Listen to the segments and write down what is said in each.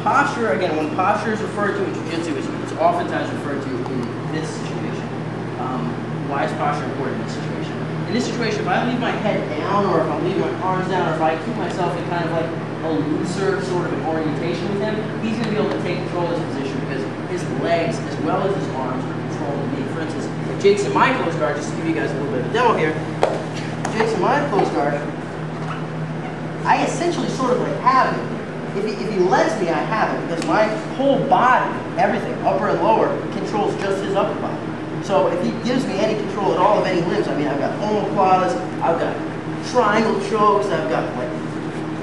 posture, again, when posture is referred to in Jiu-Jitsu, it's oftentimes referred to in this situation. Why is posture important in this situation? In this situation, if I leave my head down, or if I'm leaving my arms down, or if I keep myself in kind of like a looser sort of an orientation with him, he's going to be able to take control of this position because his legs, as well as his arms, are controlling me. For instance, if Jake's in my close guard, just to give you guys a little bit of a demo here, Jake's in my close guard, I essentially sort of like have it. If he lets me, I have it, because my whole body, everything, upper and lower, controls just his upper body. So if he gives me any control at all of any limbs, I mean, I've got omoplatas, I've got triangle chokes, I've got like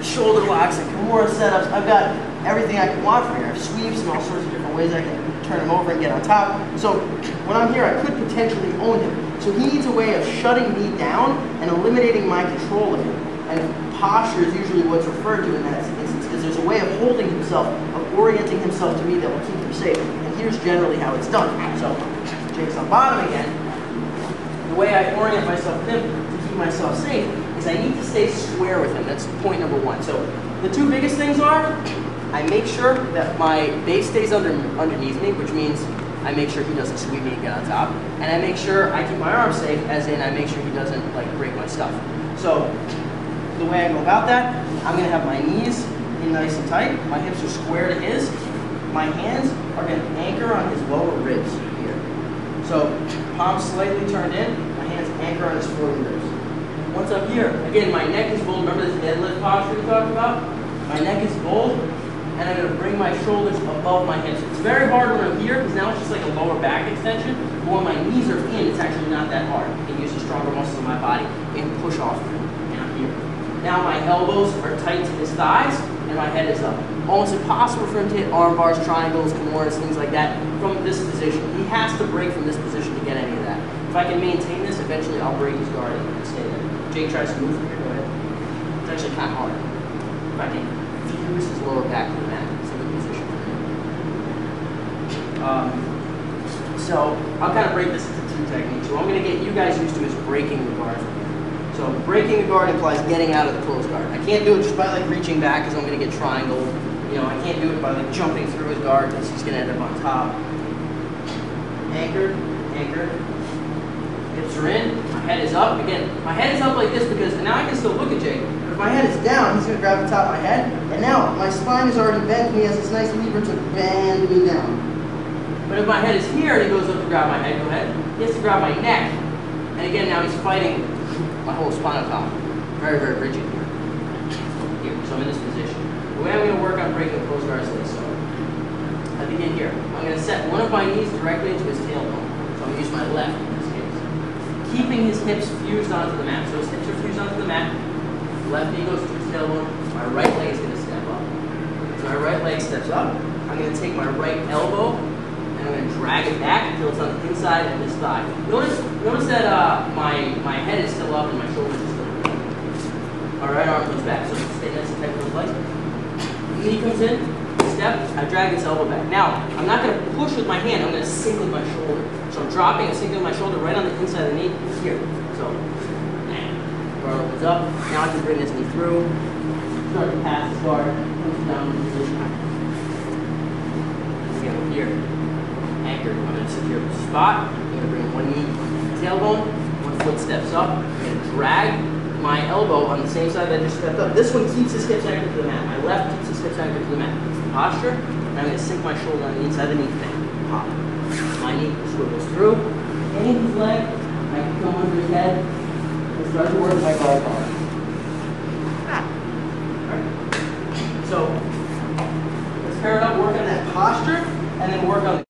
shoulder locks and Kimura setups, I've got everything I can want from here. I have sweeps and all sorts of different ways I can turn him over and get on top. So when I'm here, I could potentially own him. So he needs a way of shutting me down and eliminating my control of him. And posture is usually what's referred to in that instance, because there's a way of holding himself, of orienting himself to me that will keep him safe. And here's generally how it's done. So Jake's on bottom again. The way I orient myself with him to keep myself safe is I need to stay square with him. That's point number one. So the two biggest things are, I make sure that my base stays underneath me, which means I make sure he doesn't sweep me and get on top. And I make sure I keep my arms safe, as in I make sure he doesn't like break my stuff. So the way I go about that, I'm going to have my knees in nice and tight. My hips are square to his. My hands are going to anchor on his lower ribs here. So palms slightly turned in, my hands anchor on his floating ribs. Once I'm here, again, my neck is bold. Remember this deadlift posture we talked about? My neck is bold, and I'm going to bring my shoulders above my hips. It's very hard when I'm here, because now it's just like a lower back extension. But when my knees are in, it's actually not that hard. I can use the stronger muscles of my body and push off through. And I'm here. Now my elbows are tight to his thighs, and my head is up. Almost impossible for him to hit arm bars, triangles, Kimuras, things like that from this position. He has to break from this position to get any of that. If I can maintain this, eventually I'll break his guard and stay there. Jake tries to move from here, go ahead. It's actually kind of hard. If I can fuse his lower back to the mat, it's a good position for him. So I'll kind of break this into two techniques. So what I'm going to get you guys used to is breaking the guard. So breaking the guard implies getting out of the closed guard. I can't do it just by like reaching back because I'm going to get triangled. You know, I can't do it by like jumping through his guard because he's going to end up on top. Anchored, anchored. Hips are in. My head is up. Again, my head is up like this because now I can still look at Jake. But if my head is down, he's going to grab the top of my head. And now my spine is already bent and he has this nice lever to bend me down. But if my head is here and he goes up to grab my head, go ahead. He has to grab my neck. And again, now he's fighting my whole spinal column. Very, very rigid here. So I'm in this position. The way I'm going to work on breaking the closed guard is like so. I begin here. I'm going to set one of my knees directly into his tailbone. So I'm going to use my left in this case. Keeping his hips fused onto the mat. So his hips are fused onto the mat. Left knee goes to his tailbone. My right leg is going to step up. As my right leg steps up, I'm going to take my right elbow and I'm going to drag it back until it's on the inside of his thigh. Notice that my head is still up and my shoulders are still up. My right arm comes back, so stay nice and tight with those legs. Knee comes in, step, I drag this elbow back. Now, I'm not going to push with my hand, I'm going to sink with my shoulder. So I'm dropping and sinking with my shoulder right on the inside of the knee here. So, guard opens up. Now I can bring this knee through, start to pass this guard, push down in position. Again, here. Anchored. I'm going to secure the spot. I'm going to bring one knee to the tailbone, one foot steps up. I'm going to drag my elbow on the same side that I just stepped up. This one keeps his hips anchored to the mat. My left keeps his hips anchored to the mat. It's the posture. And I'm going to sink my shoulder on the inside of the knee thing. Pop. My knee swivels through. Any his leg, I can come under his head and start to work my guard bar. Alright. So let's pair it up, work on that posture, and then work on